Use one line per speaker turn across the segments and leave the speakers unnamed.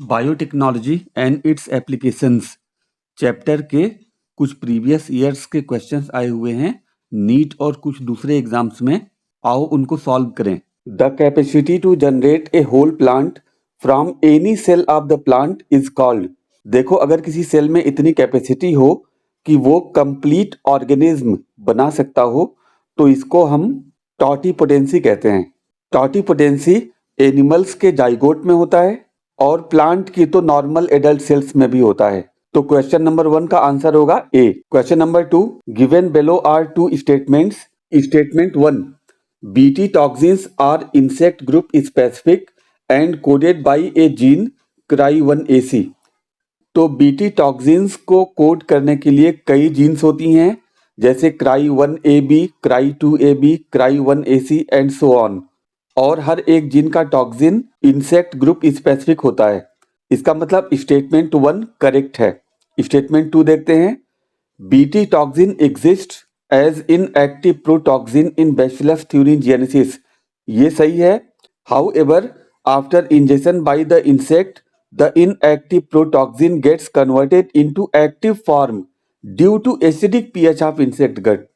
Biotechnology and it's applications chapter के कुछ previous years के क्वेश्चंस आए हुए हैं नीट और कुछ दूसरे एग्जाम्स में। आओ उनको सॉल्व करें। The capacity to generate a whole plant from any cell of the plant is called. देखो, अगर किसी सेल में इतनी कैपेसिटी हो कि वो कंप्लीट ऑर्गेनिज्म बना सकता हो तो इसको हम टॉटिपोटेंसी कहते हैं। टॉटिपोटेंसी एनिमल्स के जाइगोट में होता है और प्लांट की तो नॉर्मल एडल्ट सेल्स में भी होता है। तो क्वेश्चन नंबर 1 का आंसर होगा A. Question number 2, given below are two statements. Statement 1, BT toxins are insect group specific and coded by a gene CRY1AC। तो बीटी टॉक्सिन्स को कोड करने के लिए कई जीन्स होती हैं, जैसे CRY1AB, CRY2AB, CRY1AC and so on. और हर एक जीन का टॉक्सिन इंसेक्ट ग्रुप स्पेसिफिक होता है। इसका मतलब स्टेटमेंट 1 करेक्ट है। स्टेटमेंट 2 देखते हैं। BT toxin exist as inactive protoxin in Bacillus thuringiensis। ये सही है। However after injection by the insect the inactive protoxin gets converted into active form due to acidic pH of insect gut.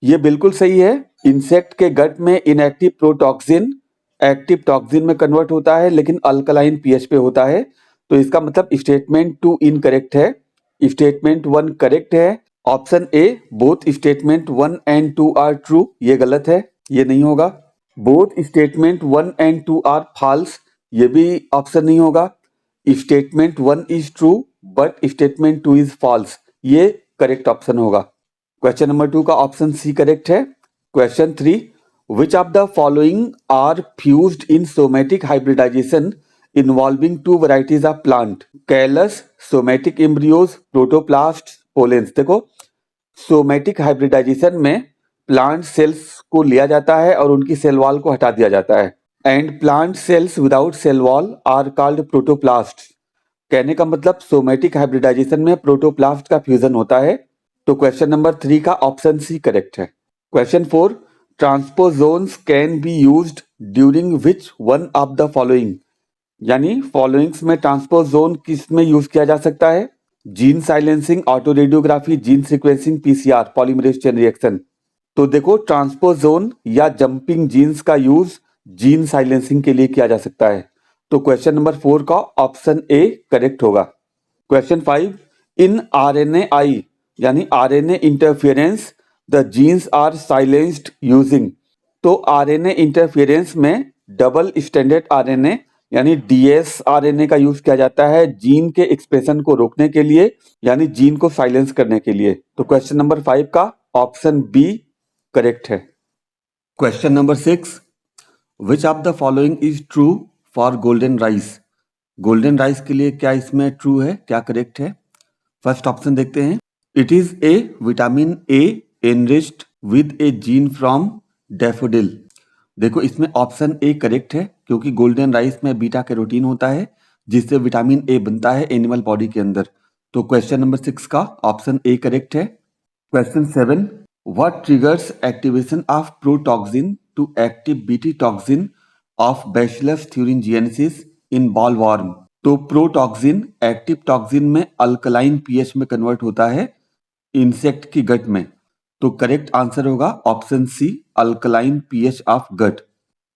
ये बिल्कुल सही है। Insect के gut में inactive protoxin active toxin में कन्वर्ट होता है, लेकिन अल्कलाइन पीएच पे होता है। तो इसका मतलब स्टेटमेंट 2 इनकरेक्ट है। स्टेटमेंट 1 करेक्ट है। Option A, both statement 1 and 2 are true, ये गलत है, ये नहीं होगा। Both statement 1 and 2 are false, ये भी ऑप्शन नहीं होगा। Statement 1 is true but statement 2 is false, ये करेक्ट ऑप्शन होगा। क्वेश्चन नंबर 2 का ऑप्शन सी करेक्ट है। Question 3, which of the following are fused in somatic hybridization involving two varieties of plant? Callus, somatic embryos, protoplasts, pollens। देखो, somatic hybridisation में plant cells को लिया जाता है और उनकी सेल वॉल को हटा दिया जाता है। And plant cells without cell wall are called protoplast. कहने का मतलब सोमेटिक हाइब्रिडाइजेशन में प्रोटोप्लास्ट का फ्यूजन होता है। तो क्वेश्चन नंबर 3 का ऑप्शन सी करेक्ट है। Question 4, transposons can be used during which one of the following. यानी फॉलोइंग्स में ट्रांसपोजोन किस में यूज किया जा सकता है? Gene silencing, autoradiography, gene sequencing, PCR, polymerase chain reaction. तो देखो, ट्रांसपोजोन या जंपिंग जीन्स का यूज जीन साइलेंसिंग के लिए किया जा सकता है। तो क्वेश्चन नंबर 4 का ऑप्शन ए करेक्ट होगा। क्वेश्चन 5, इन RNAi यानी RNA interference the genes are silenced using. तो RNA इंटरफेरेंस में डबल स्टैंडर्ड RNA यानी dsRNA का यूज किया जाता है जीन के एक्सप्रेशन को रोकने के लिए, यानी जीन को साइलेंस करने के लिए। तो क्वेश्चन नंबर 5 का ऑप्शन बी करेक्ट है। Question number 6, which of the following is true for golden rice. Golden rice के लिए क्या इसमें ट्रू है, क्या करेक्ट है? फर्स्ट ऑप्शन देखते हैं। It is A vitamin A enriched with A gene from daffodil. देखो, इसमें ऑप्शन ए करेक्ट है क्योंकि गोल्डन राइस में बीटा कैरोटीन होता है जिससे विटामिन ए बनता है एनिमल बॉडी के अंदर। तो क्वेश्चन नंबर 6 का ऑप्शन ए करेक्ट है। Question 7, what triggers activation of protoxin to active BT toxin of Bacillus thuringiensis in bollworm. तो प्रोटॉक्सिन एक्टिव टॉक्सिन में अल्कलाइन पीएच में कन्वर्ट होता है इंसेक्ट की गट में। तो करेक्ट आंसर होगा option C, alkaline pH of gut.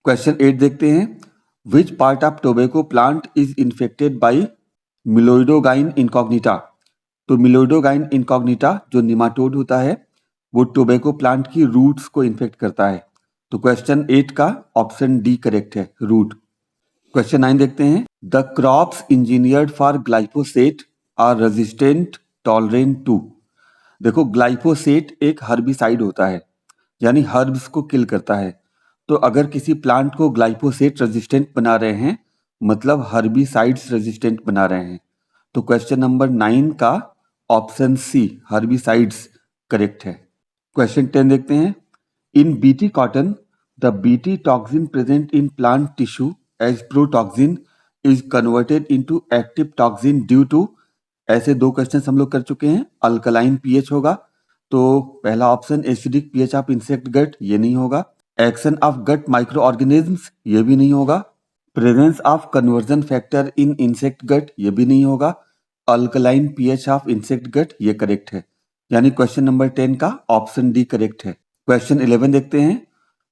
Question 8 देखते हैं। Which part of tobacco plant is infected by Meloidogyne incognita. तो मिलोइडोगाइन इनकॉग्निटा जो निमाटोड होता है वो टोबैको प्लांट की रूट्स को इन्फेक्ट करता है। तो क्वेश्चन 8 का ऑप्शन डी करेक्ट है, रूट। क्वेश्चन 9 देखते हैं। The crops engineered for glyphosate are resistant tolerant to. देखो, ग्लाइफोसेट एक हर्बिसाइड होता है यानी हर्ब्स को किल करता है। तो अगर किसी प्लांट को ग्लाइफोसेट रेजिस्टेंट बना रहे हैं मतलब हर्बिसाइड्स रेजिस्टेंट बना रहे हैं। तो क्वेश्चन नंबर 9 का ऑप्शन सी, हर्बिसाइड्स, करेक्ट है। क्वेश्चन 10 देखते हैं। In BT cotton the BT toxin present in plant tissue as protoxin is converted into active toxin due to. ऐसे 2 क्वेश्चन हम लोग कर चुके हैं। अल्कलाइन पीएच होगा, तो पहला option acidic pH of insect gut, ये नहीं होगा। Action of gut microorganisms, ये भी नहीं होगा। Presence of conversion factor in insect gut, ये भी नहीं होगा। Alkaline pH of insect gut, ये करेक्ट है। यानी क्वेश्चन नंबर 10 का ऑप्शन डी करेक्ट है। क्वेश्चन 11 देखते हैं।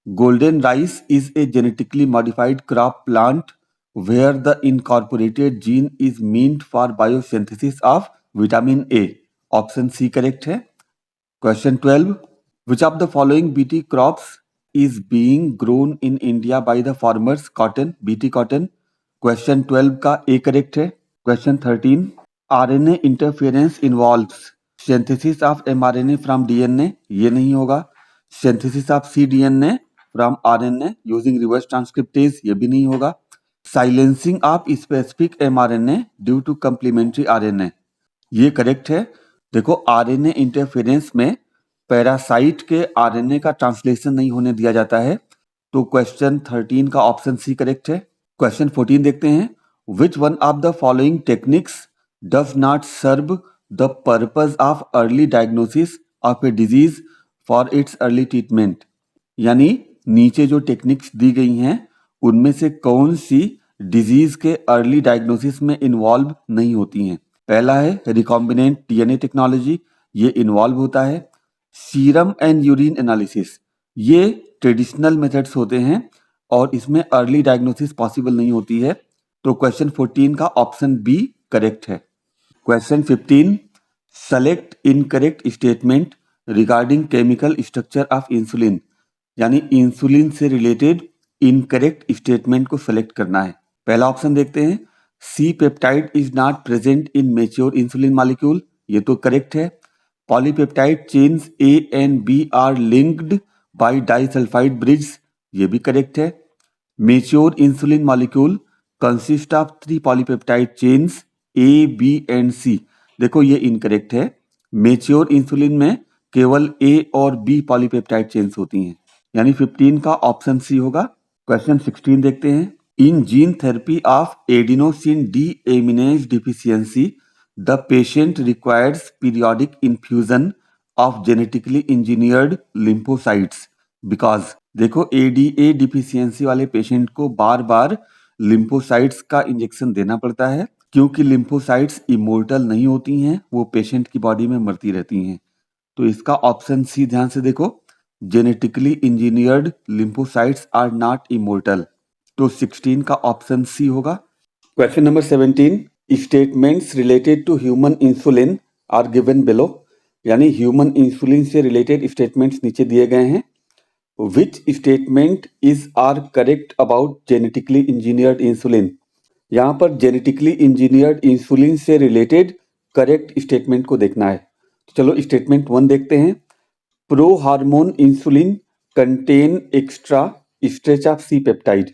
Golden rice is a genetically modified crop plant where the incorporated gene is meant for biosynthesis of vitamin A, option C correct है। Question 12, which of the following BT crops is being grown in India by the farmers? Cotton, BT cotton। Question 12 का ए correct है। Question 13, RNA interference involves synthesis of mRNA from DNA, ये नहीं होगा। synthesis of cDNA from RNA using reverse transcriptase, ये भी नहीं होगा। silencing of specific mRNA due to complementary RNA, ये करेक्ट है। देखो आरएनए इंटरफेरेंस में पैरासाइट के आरएनए का ट्रांसलेशन नहीं होने दिया जाता है, तो क्वेश्चन 13 का ऑप्शन सी करेक्ट है। क्वेश्चन 14 देखते हैं। Which one of the following techniques does not serve the purpose of early diagnosis of a disease for its early treatment, यानी नीचे जो टेक्निक्स दी गई हैं उनमें से कौन सी डिजीज के अर्ली डायग्नोसिस में इन्वॉल्व नहीं होती हैं। पहला है रिकॉम्बिनेंट डीएनए टेक्नोलॉजी, ये इन्वॉल्व होता है। सीरम एंड यूरिन एनालिसिस, ये ट्रेडिशनल मेथड्स होते हैं और इसमें अर्ली डायग्नोसिस पॉसिबल नहीं होती है, तो क्वेश्चन 14 का ऑप्शन बी करेक्ट है। Question 15, select incorrect statement regarding chemical structure of insulin, यानी इंसुलिन से रिलेटेड इनकरेक्ट स्टेटमेंट को सेलेक्ट करना है। पहला ऑप्शन देखते हैं। C peptide is not present in mature insulin molecule, ये तो करेक्ट है। Polypeptide chains A and B are linked by disulphide bridge, ये भी करेक्ट है। Mature insulin molecule consist of 3 polypeptide chains A B and सी, देखो ये incorrect है। Mature insulin में केवल ए और बी पॉलीपेप्टाइड चेन्स होती हैं, यानी 15 का ऑप्शन सी होगा। क्वेश्चन 16 देखते हैं। In gene therapy of adenosine deaminase deficiency, the patient requires periodic infusion of genetically engineered lymphocytes because, देखो ADA डिफिशियंसी वाले पेशेंट को बार बार लिम्फोसाइट्स का इंजेक्शन देना पड़ता है क्योंकि लिम्फोसाइट्स इमोर्टल नहीं होती हैं, वो पेशेंट की बॉडी में मरती रहती हैं। तो इसका ऑप्शन सी ध्यान से देखो, genetically engineered lymphocytes are not immortal, तो 16 का ऑप्शन सी होगा। Question number 17, statements related to human insulin are given below, यानी ह्यूमन इंसुलिन से रिलेटेड स्टेटमेंट्स नीचे दिए गए हैं। Which statement is are correct about genetically engineered insulin, यहाँ पर जेनेटिकली इंजीनियर्ड इंसुलिन से रिलेटेड करेक्ट स्टेटमेंट को देखना है। चलो स्टेटमेंट 1 देखते हैं। Prohormone insulin contain extra stretch of C peptide,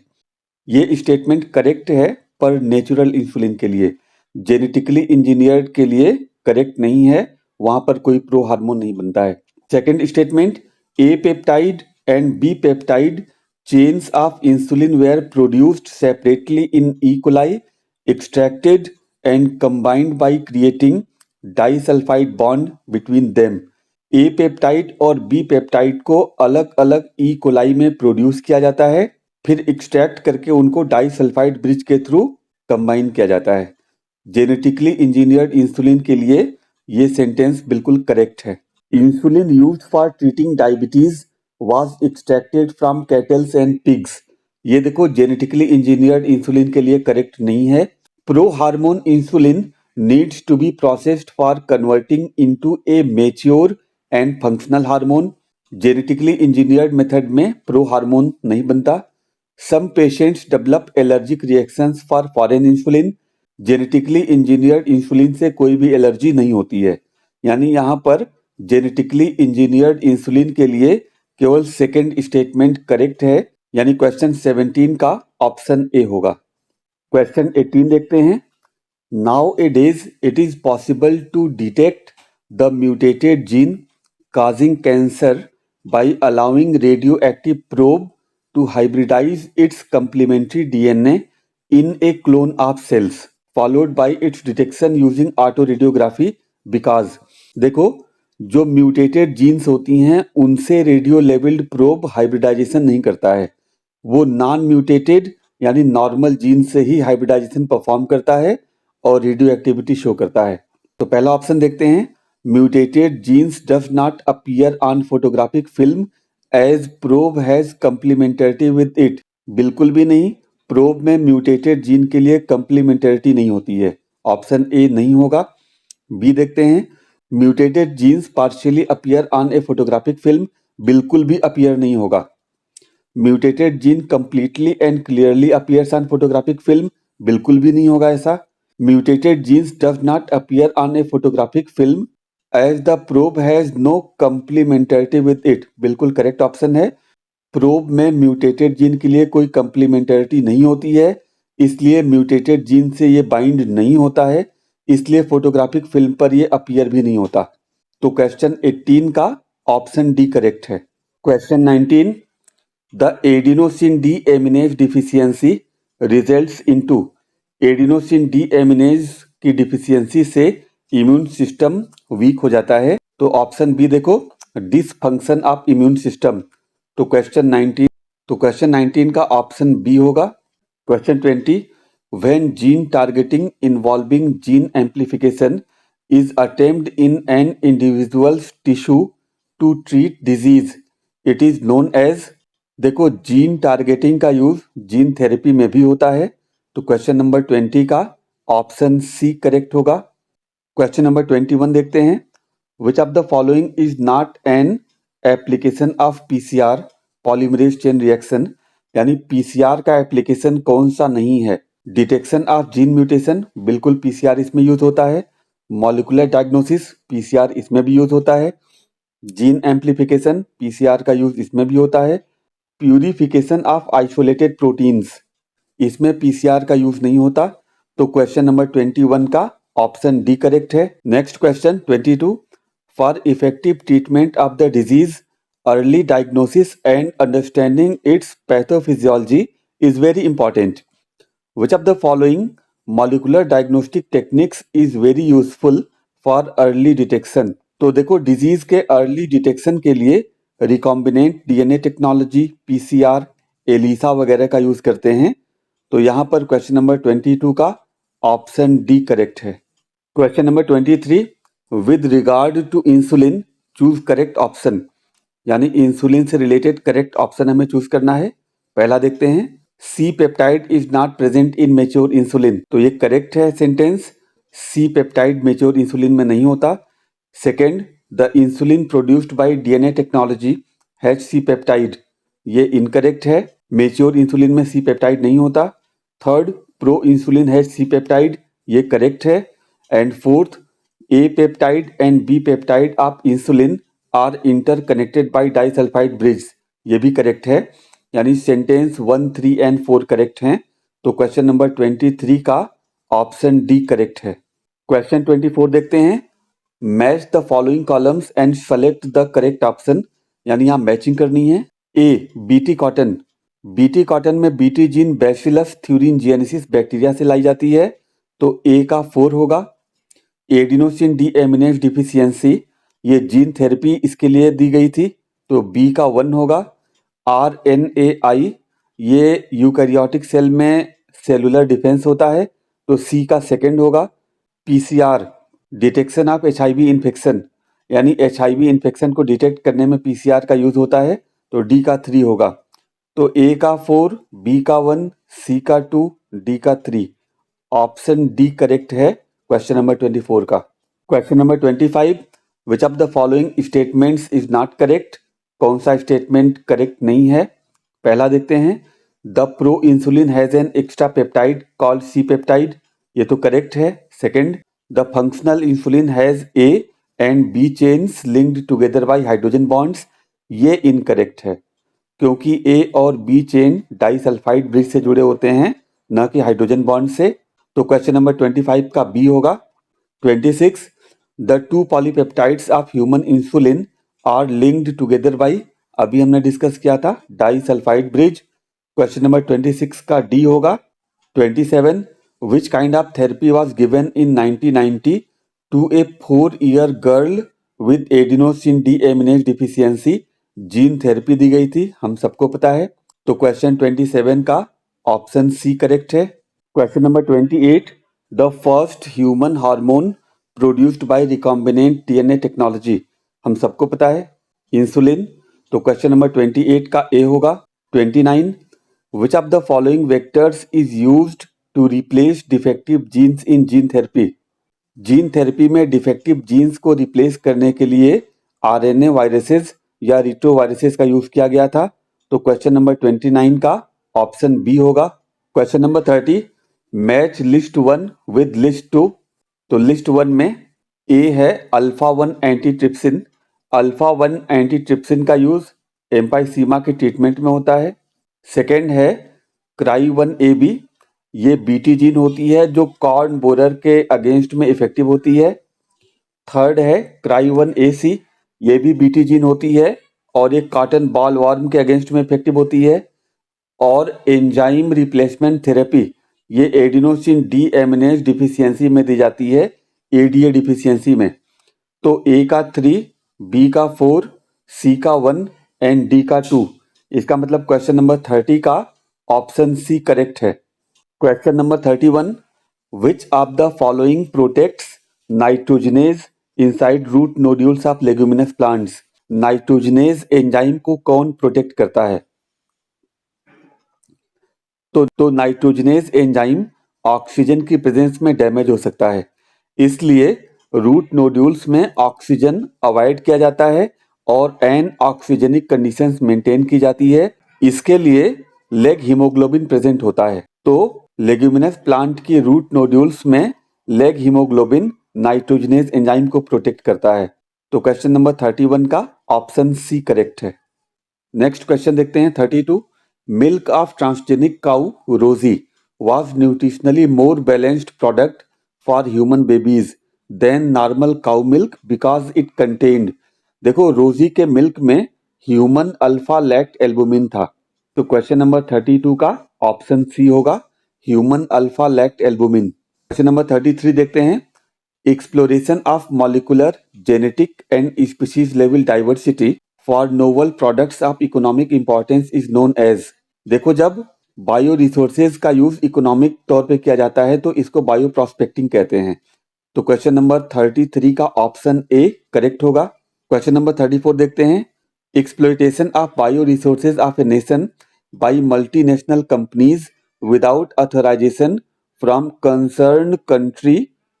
ये स्टेटमेंट करेक्ट है पर नेचुरल इंसुलिन के लिए, जेनेटिकली इंजीनियर्ड के लिए करेक्ट नहीं है, वहां पर कोई प्रो हार्मोन नहीं बनता है। Second statement, A peptide and B peptide chains of insulin were produced separately in E coli, extracted and combined by creating disulphide bond between them. A peptide और बी पेप्टाइड को अलग अलग E coli में produce किया जाता है, फिर extract करके उनको डाइसल्फाइड ब्रिज के थ्रू कंबाइन किया जाता है। जेनेटिकली इंजीनियर्ड इंसुलिन के लिए ये सेंटेंस बिल्कुल करेक्ट है। Insulin used for treating diabetes was extracted from kettles and pigs, ये देखो जेनेटिकली इंजीनियर्ड इंसुलिन के लिए करेक्ट नहीं है। Prohormone insulin needs to be processed for converting into a mature and functional hormone, genetically engineered method में prohormone नहीं बनता। Some patients develop allergic reactions for foreign insulin, genetically engineered insulin से कोई भी allergy नहीं होती है, यानी यहाँ पर जेनेटिकली इंजीनियर्ड इंसुलिन के लिए केवल सेकंड स्टेटमेंट करेक्ट है, यानी क्वेश्चन 17 का ऑप्शन ए होगा। क्वेश्चन 18 देखते हैं। Nowadays it is possible to detect the mutated gene causing cancer by allowing radioactive probe to hybridize its complementary DNA in a clone of cells, followed by its detection using autoradiography because, देखो जो mutated jeans होती हैं उनसे radio levelled probe hybridisation नहीं करता है, वो non mutated यानी नॉर्मल जीन से ही हाइब्रिडाइजेशन परफॉर्म करता है और रेडियो एक्टिविटी शो करता है। तो पहला ऑप्शन देखते हैं, mutated genes does not appear on photographic film as probe has complementarity with it. बिल्कुल भी नहीं, प्रोब में म्यूटेटेड जीन के लिए कंप्लीमेंटरिटी नहीं होती है। ऑप्शन ए नहीं होगा। बी देखते हैं, mutated genes partially appear on a photographic film, बिल्कुल भी अपीयर नहीं होगा। Mutated gene completely and clearly appears on photographic film, बिल्कुल भी नहीं होगा ऐसा। Mutated genes does not appear on a photographic film as the probe has no complementarity with it, बिल्कुल करेक्ट ऑप्शन है। प्रोब में म्यूटेटेड जीन के लिए कोई कंप्लीमेंटरिटी नहीं होती है, इसलिए म्यूटेटेड जीन से ये बाइंड नहीं होता है, इसलिए फोटोग्राफिक फिल्म पर ये अपीयर भी नहीं होता। तो क्वेश्चन 18 का ऑप्शन डी करेक्ट है। Question 19, the adenosine deaminase deficiency results into. Adenosine deaminase की डिफिशियंसी से इम्यून सिस्टम वीक हो जाता है। तो ऑप्शन बी देखो, डिसफंक्शन ऑफ इम्यून सिस्टम। तो क्वेश्चन 19 का ऑप्शन बी होगा। Question 20, when gene targeting involving gene amplification is attempt in an individual's tissue to treat disease, it is known as. देखो, gene targeting का use gene therapy में भी होता है। तो क्वेश्चन नंबर 20 का ऑप्शन सी करेक्ट होगा। क्वेश्चन नंबर 21 देखते हैं, which of the following is not an application of PCR polymerase chain reaction, यानी पीसीआर का एप्लीकेशन कौन सा नहीं है। डिटेक्शन ऑफ जीन म्यूटेशन, बिल्कुल पीसीआर इसमें यूज होता है। मॉलिक्यूलर डायग्नोसिस, पीसीआर इसमें भी यूज होता है। जीन एम्प्लीफिकेशन, पीसीआर का यूज इसमें भी होता है। प्यूरिफिकेशन ऑफ आइसोलेटेड प्रोटीन्स, इसमें पीसीआर का यूज नहीं होता। तो क्वेश्चन नंबर 21 का ऑप्शन डी करेक्ट है। Next question 22, for effective treatment of the disease early diagnosis and understanding its pathophysiology is very important. Which of the following molecular diagnostic techniques is very useful for early detection. तो देखो, disease के early detection के लिए recombinant DNA technology, PCR, ELISA वगैरह का use करते हैं। तो यहाँ पर क्वेश्चन नंबर 22 का ऑप्शन डी करेक्ट है। Question number 23, with regard to insulin choose correct option, यानी इंसुलिन से रिलेटेड करेक्ट ऑप्शन हमें चूज करना है। पहला देखते हैं, C peptide is not present in mature insulin. तो ये करेक्ट है sentence, C peptide mature insulin में नहीं होता। Second, the insulin produced by DNA technology has C peptide, ये इनकरेक्ट है, मेच्योर इंसुलिन में सी पेप्टाइड नहीं होता। Third, proinsulin has C peptide, ये करेक्ट है। And fourth, A peptide and B peptide of insulin are interconnected by disulphide bridge, ये भी correct है, यानी सेंटेंस 1, 3 एंड 4 करेक्ट हैं। तो क्वेश्चन नंबर 23 का ऑप्शन डी करेक्ट है। क्वेश्चन 24 देखते हैं, match the following columns and select the correct option, यानी यहाँ मैचिंग करनी है। ए, बीटी कॉटन, बीटी कॉटन में बीटी जीन बैसिलस थ्यूरिनजिएनेसिस बैक्टीरिया से लाई जाती है, तो ए का 4 होगा। एडिनोसिन डी एमिनेज डिफिशियंसी, ये जीन थेरेपी इसके लिए दी गई थी, तो बी का 1 होगा। RNAi, ये यूकैरियोटिक सेल में सेलुलर डिफेंस होता है, तो सी का 2 होगा। PCR, detection of HIV infection, यानी HIV इन्फेक्शन को डिटेक्ट करने में PCR का यूज होता है, तो डी का 3 होगा। तो ए का 4, बी का 1, सी का 2, डी का 3, ऑप्शन डी करेक्ट है क्वेश्चन नंबर 24 का। Question number 25, which of the following statements is not correct, कौन सा स्टेटमेंट करेक्ट नहीं है। पहला देखते हैं, the proinsulin has an extra peptide called C peptide, ये तो करेक्ट है। Second, the functional insulin has A and B chains linked together by hydrogen bonds, ये इनकरेक्ट है, क्योंकि ए और बी चेन डाइसल्फाइड ब्रिज से जुड़े होते हैं, न कि हाइड्रोजन बॉन्ड से। तो क्वेश्चन नंबर 25 का बी होगा। 26, the 2 polypeptides of human insulin are linked together by, अभी हमने डिस्कस किया था, डाइसल्फाइड ब्रिज। क्वेश्चन नंबर 26 का डी होगा। 27, which kind of therapy was given in 1990 to a 4-year girl with adenosine deaminase deficiency, gene therapy दी गई थी, हम सबको पता है। तो क्वेश्चन 27 का ऑप्शन सी करेक्ट है। Question number 28, the first human hormone produced by recombinant DNA technology, हम सबको पता है इंसुलिन। तो क्वेश्चन नंबर 28 का ए होगा। 29, which of the following vectors is used to replace defective genes in gene therapy, gene therapy में defective genes को replace करने के लिए आरएनए वायरसेस या रिट्रोवायरसेस का यूज किया गया था। तो क्वेश्चन नंबर 29 का ऑप्शन बी होगा। Question number 30, match list 1 with list 2। तो लिस्ट 1 में ए है अल्फा 1 एंटीट्रिप्सिन। अल्फा 1 एंटीट्रिप्सिन का यूज एम्फाइसीमा के ट्रीटमेंट में होता है। सेकेंड है क्राई 1 ए बी, ये बीटी जीन होती है जो कॉर्न बोरर के अगेंस्ट में इफेक्टिव होती है। थर्ड है क्राई 1 ए सी, ये भी बीटी जीन होती है और ये कॉटन बॉल वर्म के अगेंस्ट में इफेक्टिव होती है। और एंजाइम रिप्लेसमेंट थेरेपी, ये एडिनोसिन डी एमिनेज डिफिशियंसी में दी जाती है, एडीए डिफिशियंसी में। तो ए का 3, बी का 4, सी का 1 एंड डी का 2। इसका मतलब क्वेश्चन नंबर 30 का ऑप्शन सी करेक्ट है। Question number 31, which of the following protects nitrogenase inside root nodules of leguminous plants, nitrogenase enzyme को कौन प्रोटेक्ट करता है? तो नाइट्रोजनेज एंजाइम ऑक्सीजन की प्रेजेंस में डैमेज हो सकता है, इसलिए रूट नोड्यूल्स में ऑक्सीजन अवॉइड किया जाता है और एन ऑक्सीजनिक कंडीशंस मेंटेन की जाती है। इसके लिए लेग हीमोग्लोबिन प्रेजेंट होता है। तो लेग्यूमिनस प्लांट की रूट नोड्यूल्स में लेग हीमोग्लोबिन नाइट्रोजनेज एंजाइम को प्रोटेक्ट करता है। तो क्वेश्चन नंबर 31 का ऑप्शन सी करेक्ट है। नेक्स्ट क्वेश्चन देखते हैं 32, मिल्क ऑफ ट्रांसजेनिक काउ रोजी was nutritionally more balanced product for human babies than normal cow milk because it contained, देखो रोजी के मिल्क में ह्यूमन अल्फा लैक्ट एल्बुमिन था। तो क्वेश्चन नंबर 32 का ऑप्शन सी होगा, human alpha lactalbumin. Question number 33 देखते हैं, exploration of molecular genetic and species level diversity for novel products of economic importance is known as, देखो जब bioresources का use economic तौर पे किया जाता है तो इसको बायो प्रॉस्पेक्टिंग कहते हैं। तो क्वेश्चन नंबर 33 का ऑप्शन ए करेक्ट होगा। क्वेश्चन नंबर 34 देखते हैं, exploitation of bioresources of a nation by multinational companies without authorisation from concern country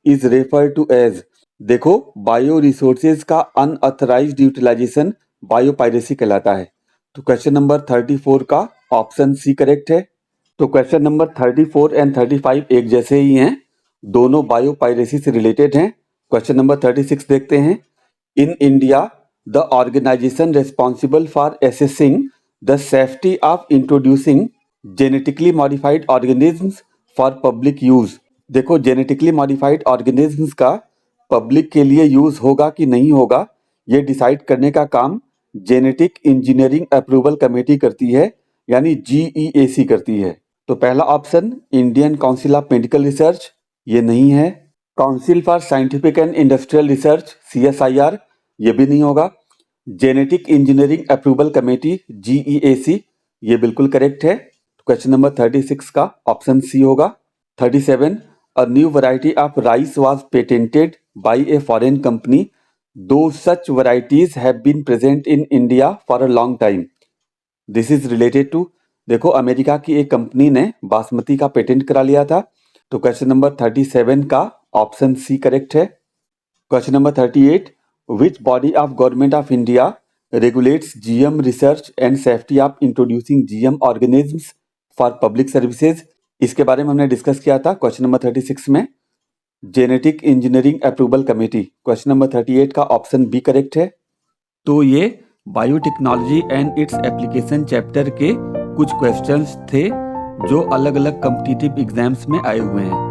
is refer to as, देखो बायो रिसोर्सेज का अनऑथराइज्ड यूटिलाइजेशन बायो पायरेसी कहलाता है। तो question number 34 का option C correct है। तो क्वेश्चन नंबर 34 एंड 35 एक जैसे ही हैं, दोनों बायो पायरेसी से रिलेटेड हैं। क्वेश्चन नंबर 36 देखते हैं, in India the organisation responsible for assessing the safety of introducing genetically modified organisms for public use, देखो जेनेटिकली मॉडिफाइड ऑर्गेनिजम्स का पब्लिक के लिए यूज होगा कि नहीं होगा ये डिसाइड करने का काम जेनेटिक इंजीनियरिंग अप्रूवल कमेटी करती है, यानी जीईएसी करती है। तो पहला option Indian council of medical research, ये नहीं है। Council for scientific and industrial research CSIR, ये भी नहीं होगा। Genetic engineering approval committee GEAC, ये बिल्कुल करेक्ट है। क्वेश्चन नंबर 36 का ऑप्शन सी होगा। 37, a new variety of rice was patented by a foreign company though such varieties have been present in India for a long time. This is related to, देखो America की एक company ने बासमती का patent करा लिया था। तो क्वेश्चन नंबर 37 का ऑप्शन सी करेक्ट है। Question number 38, which body of government of India regulates GM research and safety of introducing GM organisms for public services, इसके बारे में हमने डिस्कस किया था क्वेश्चन नंबर 36 में, genetic engineering approval committee. Question number 38 का option B correct है। तो ये biotechnology and its application chapter के कुछ क्वेश्चंस थे जो अलग अलग कॉम्पिटिटिव एग्जाम्स में आए हुए हैं।